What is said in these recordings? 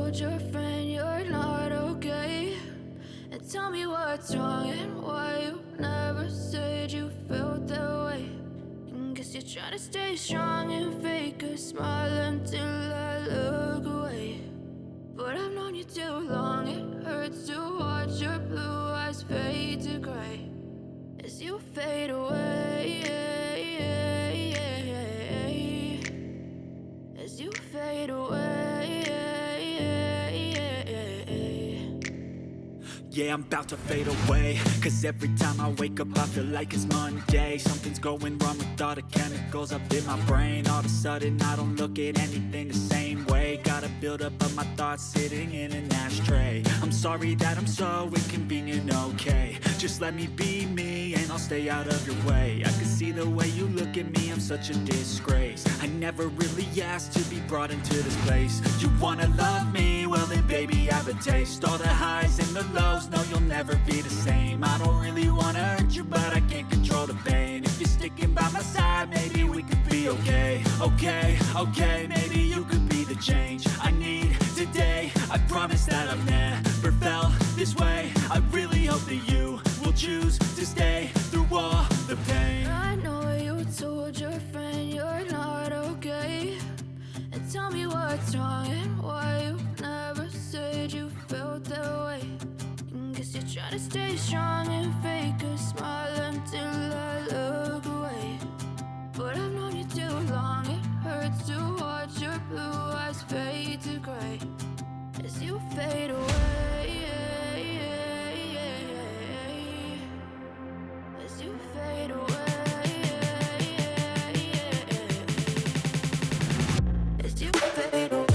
told your friend you're not okay? And tell me what's wrong and why you never said you felt that way. And guess you're trying to stay strong and fake a smile until I look away. But I've known you too long, it hurts to watch your blue eyes fade to gray as you fade away, as you fade away. Yeah, I'm about to fade away, cause every time I wake up I feel like it's Monday. Something's going wrong with all the chemicals up in my brain. All of a sudden I don't look at anything the same way. Gotta build up of my thoughts sitting in an ashtray. I'm sorry that I'm so inconvenient, okay? Just let me be me and I'll stay out of your way. I can see the way you look at me, I'm such a disgrace. I never really asked to be brought into this place. You wanna love me? Well then baby, have a taste. All the highs and the lows, no, you'll never be the same. I don't really wanna hurt you, but I can't control the pain. If you're sticking by my side, maybe we could be okay. Okay, maybe you could be the change I need today. I promise that I've never felt this way. I really hope that you will choose to stay through all the pain. I know you told your friend you're not okay. And tell me what's wrong and why you never said you felt that way. Guess you're trying to stay strong and fake a smile until I look away. But I've known you too long, it hurts to watch your blue eyes fade to gray as you fade away, as you fade away, as you fade away.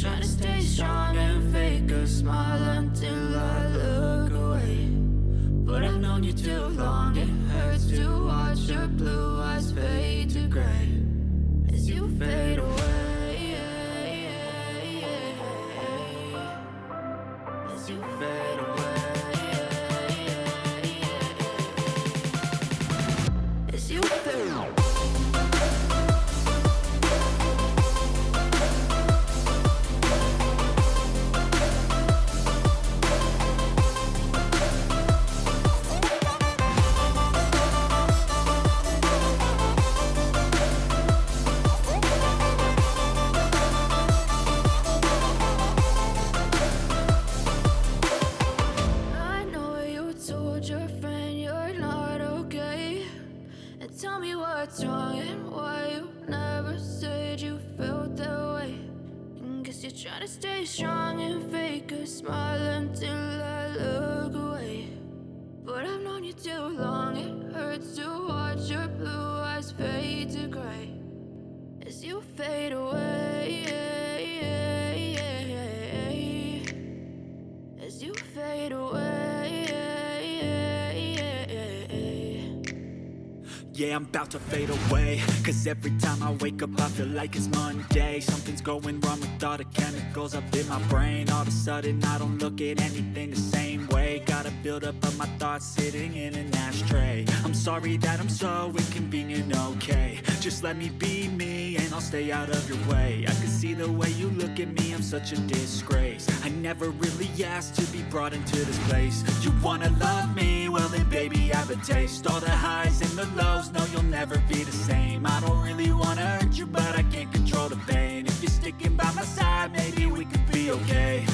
Trying to stay strong and fake a smile until I look away. But I've known you too long, it hurts to watch your blue eyes fade to gray as you fade away, as you fade away, as you fade away. Tell me what's wrong and why you never said you felt that way. And guess you're trying to stay strong and fake a smile until I look away. But I've known you too long, it hurts to watch your blue eyes fade to gray as you fade away, as you fade away. Yeah, I'm about to fade away, cause every time I wake up I feel like it's Monday. Something's going wrong with all the chemicals up in my brain. All of a sudden I don't look at anything the same way. Gotta build up of my thoughts sitting in an ashtray. I'm sorry that I'm so inconvenient, okay? Just let me be me and I'll stay out of your way. I can see the way you look at me, I'm such a disgrace. I never really asked to be brought into this place. You wanna love me? Well then baby, have a taste. All the highs and the lows, no, you'll never be the same. I don't really wanna hurt you, but I can't control the pain. If you're sticking by my side, maybe we could be okay.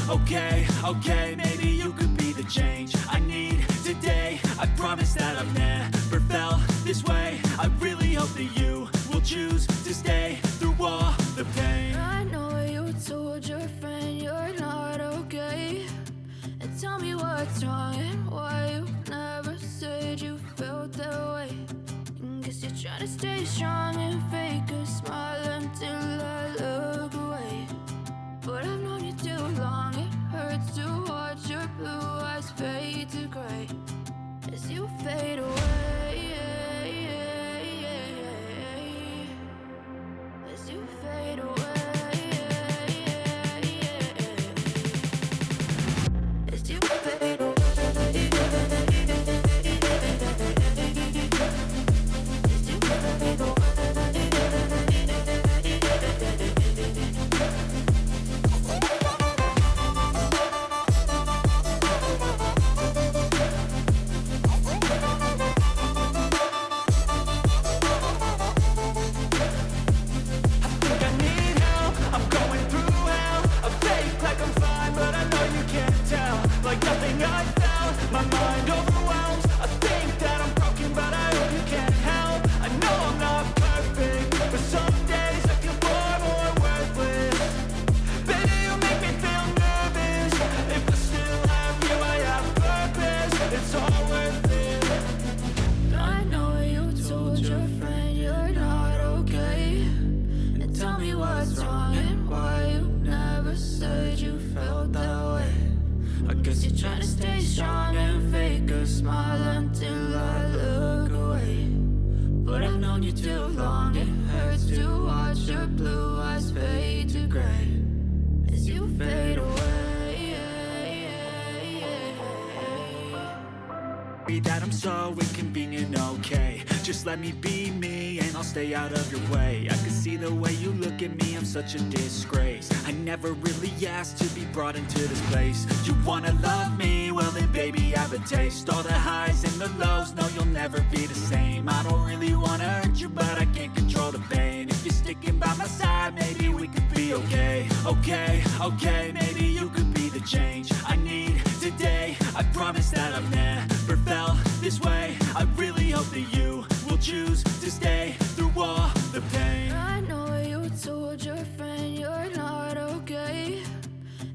okay, maybe you could be the change I need today. I promise that I've never felt this way. I really hope that you will choose to stay through all the pain. I know you told your friend you're not okay, and tell me what's wrong and why you never said you felt that way. Guess you're trying to stay strong and fake a smile until I look away. But I've known you too long, it hurts to watch your blue eyes fade to gray as you fade away. As you fade away. As you fade away. That I'm so inconvenient, okay. Just let me be me and I'll stay out of your way. I can see the way you look at me, I'm such a disgrace. I never really asked to be brought into this place. You wanna love me? Well then baby have a taste. All the highs and the lows, no you'll never be the same. I don't really wanna hurt you but I can't control the pain. If you're sticking by my side, maybe we could be okay. Okay, maybe you could be the change I need today. I promise that I've never felt this way. I really hope that you will choose to stay through all the pain. I know you told your friend you're not okay,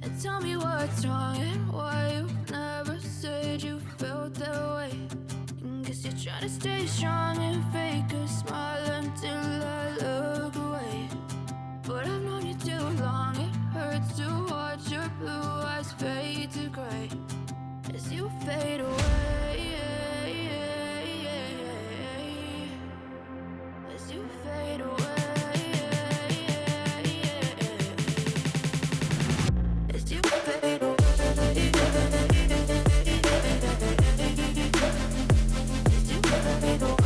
and tell me what's wrong and why you never said you felt that way. Guess you're trying to stay strong and fake a smile until I look away. But I've known you too long, it hurts to watch your blue eyes fade to gray as you fade away. As you fade away. As you fade away. As you fade away.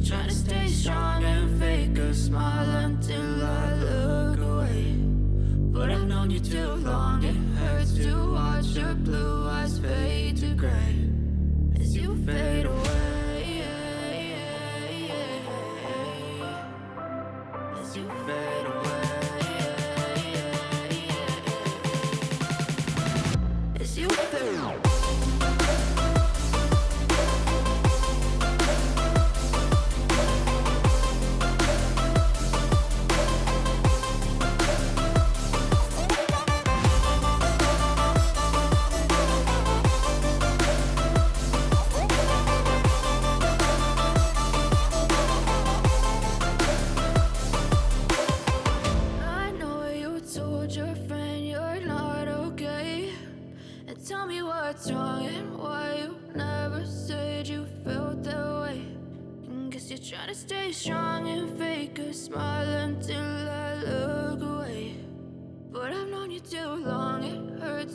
Trying to stay strong and fake a smile until I look away. But I've known you too long, it hurts to watch your blue eyes fade to gray as you fade away. As you fade away. As you fade away. what's wrong and why you never said you felt that way. Guess you're trying to stay strong and fake a smile until I look away. But I've known you too long, it hurts